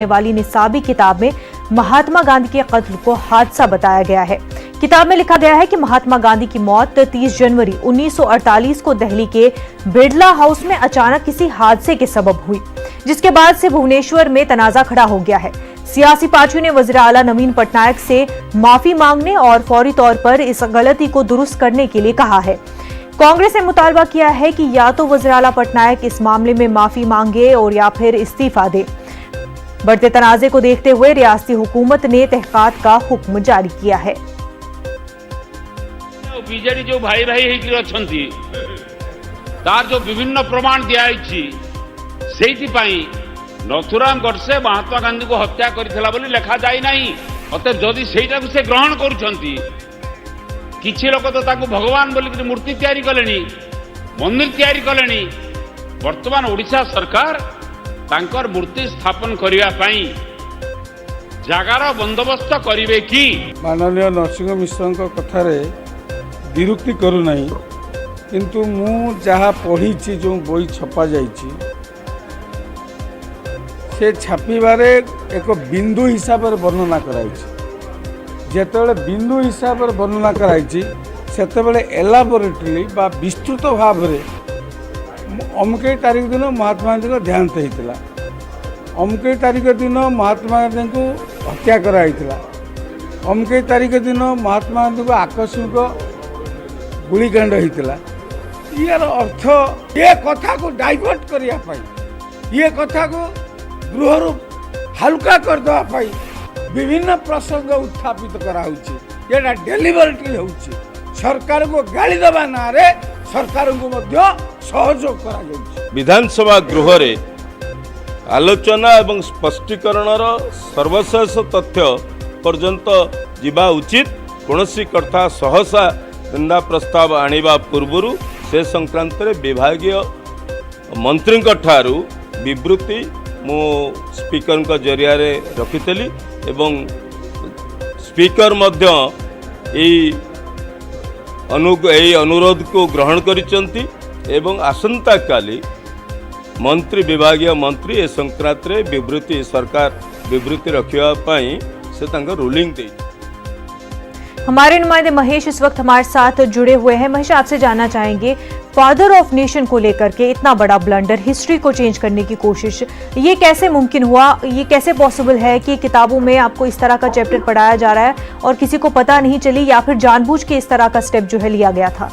वाली निसाबी किताब में महात्मा गांधी के कत्ल को हादसा बताया गया है। किताब में लिखा गया है कि महात्मा गांधी की मौत 30 जनवरी 1948 को दिल्ली के बिड़ला हाउस में अचानक किसी हादसे के सबब हुई, जिसके बाद से भुवनेश्वर में तनाजा खड़ा हो गया है। सियासी पार्टियों ने वज़ीर आला नवीन पटनायक से माफी मांगने और फौरी तौर पर इस गलती को दुरुस्त करने के लिए कहा है। कांग्रेस ने मुतालबा किया है कि या तो वज़ीर आला पटनायक इस मामले में माफी मांगे और या फिर इस्तीफा दे। बढ़ते तनाजे को देखते हुए रियासती हुकूमत ने तहकीकात का हुक्म जारी किया है। बीजेडी जो भाई भाई होकर अछंती तार जो विभिन्न प्रमाण दिया नथुराम गोडसे महात्मा गांधी को हत्या करथिला बोली लिखा जाई नहीं। अतः जदि सेटा से ग्रहण करुछंती किछि लोक तो ताकू भगवान बोली मूर्ति तैयारी कलेनी, मंदिर तैयारी कलेनी। वर्तमान ओडिशा सरकार तांकर मूर्ति स्थापन करिया पई जगार बंदोबस्त करिवे कि? माननीय नरसिंह मिश्र कथारे विरुक्ति करू नहीं, किंतु मु जहाँ पढ़ी जो बही छपा जाइछि से छापिबारे एक बिंदु हिसाब से वर्णना कराई। जेतेबेले बिंदु हिसाब से वर्णना कराई सेतेबेले एलाबोरेटली बा विस्तृत भाव में अमुके तारीख दिन महात्मा गांधी को देहांत होता, अमुके तारीख दिन महात्मा गांधी को हत्या कराइला, अमुके तारीख दिन महात्मा गांधी को आकस्मिक गुलिकांड होता। यार अर्थ ये कथा को डाइवर्ट करने, ये कथा को गृह हल्का करदे विभिन्न प्रसंग उत्थापित करा डेलीबरेटली हो सरकार को गाली दबा ना रे सरकार को सहयोग करा। विधानसभा गृह रे आलोचना एवं स्पष्टीकरण सर्वशेष तथ्य पर्यंत जीवा उचित। कौनसी कथा सहसा निंदा प्रस्ताव आनिबा पूर्व से संक्रांत विभागीय मंत्री ठारू विवृत्ति मु स्पीकर का जरिया रखिली एवं स्पीकर मध्य अनुरोध को ग्रहण करिसंती एवं आसंता काली मंत्री विभागीय मंत्री ए संक्रांत रे विवृत्ति सरकार विवृत्ति रखिया पई से तांका रूलिंग दे। हमारे नुमाइंदे महेश इस वक्त हमारे साथ जुड़े हुए हैं। महेश, आपसे जानना चाहेंगे, फादर ऑफ नेशन को लेकर के इतना बड़ा ब्लंडर, हिस्ट्री को चेंज करने की कोशिश, ये कैसे मुमकिन हुआ? ये कैसे पॉसिबल है कि किताबों में आपको इस तरह का चैप्टर पढ़ाया जा रहा है और किसी को पता नहीं चली, या फिर जानबूझ के इस तरह का स्टेप जो है लिया गया था?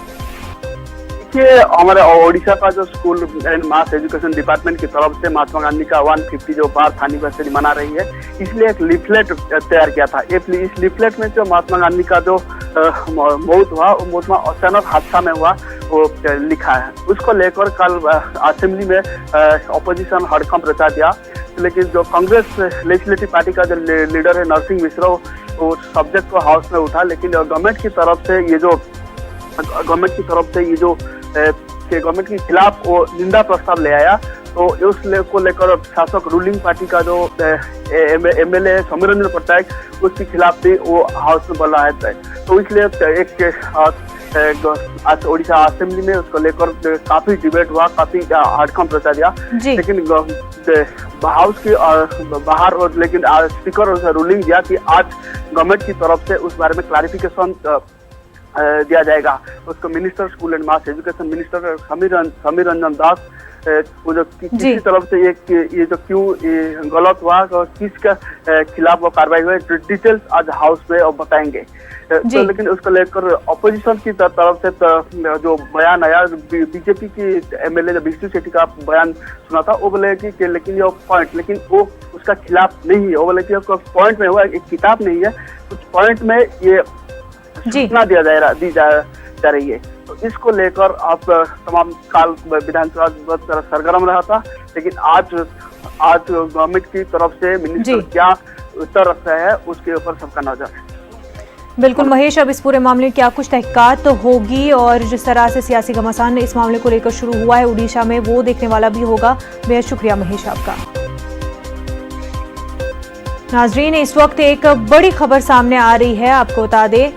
हमारे ओडिशा का जो school and mass education department की तरफ से महात्मा गांधी का 150 जो बर्थ एनिवर्सरी मना रही है, इसलिए एक लिफलेट तैयार किया था। इस लिफलेट में जो महात्मा गांधी का जो मौत हुआ, वो मौत में अचानक हादसा में हुआ, वो लिखा है। उसको लेकर कल असेंबली में अपोजिशन हड़कंप रचा दिया, लेकिन जो कांग्रेस लेजिस्लेटिव पार्टी का जो लीडर है नरसिंह मिश्र, वो सब्जेक्ट को हाउस में उठा, लेकिन गवर्नमेंट की तरफ से ये जो गवर्नमेंट के खिलाफ वो निंदा प्रस्ताव ले आया। तो उस को लेकर शासक रूलिंग पार्टी का जो एमएलए समीर रंजन पटनायक, उसके खिलाफ भी वो हाउस में बोला है। तो इसलिए एक ओडिशा असेंबली में उसको लेकर काफी डिबेट हुआ, काफी हड़कंप रचा दिया। लेकिन हाउस के बाहर और लेकिन स्पीकर रूलिंग दिया कि आज गवर्नमेंट की तरफ से उस बारे में क्लैरिफिकेशन दिया जाएगा। उसको minister school and mass education minister Sameer Ranjan Das वो जो किसी तरफ से ये जो क्यों गलत हुआ और किसके खिलाफ वो कार्रवाई हुई, डिटेल्स आज हाउस में बताएंगे। तो लेकिन उसको लेकर अपोजिशन की तरफ से जो बयान आया, बीजेपी की एमएलए जो विष्णु शेट्टी का बयान सुना था, वो बोले कि लेकिन ये पॉइंट, लेकिन वो उसका खिलाफ नहीं है। वो बोले कि पॉइंट में हुआ, एक किताब नहीं है, कुछ पॉइंट में ये सूचना दी जा रही है। तो इसको लेकर आप तमाम काल विधानसभा सरगर्म रहा था, लेकिन आज गवर्नमेंट की तरफ से मिनिस्टर क्या उत्तर रखता है उसके ऊपर सबका नजर है। बिल्कुल महेश, अब इस पूरे मामले में क्या कुछ तहकीकात तो होगी और जिस तरह से सियासी घमासान इस मामले को लेकर शुरू हुआ है उड़ीसा में, वो देखने वाला भी होगा। बेहद शुक्रिया महेश आपका। नाजरीन, इस वक्त एक बड़ी खबर सामने आ रही है, आपको बता दें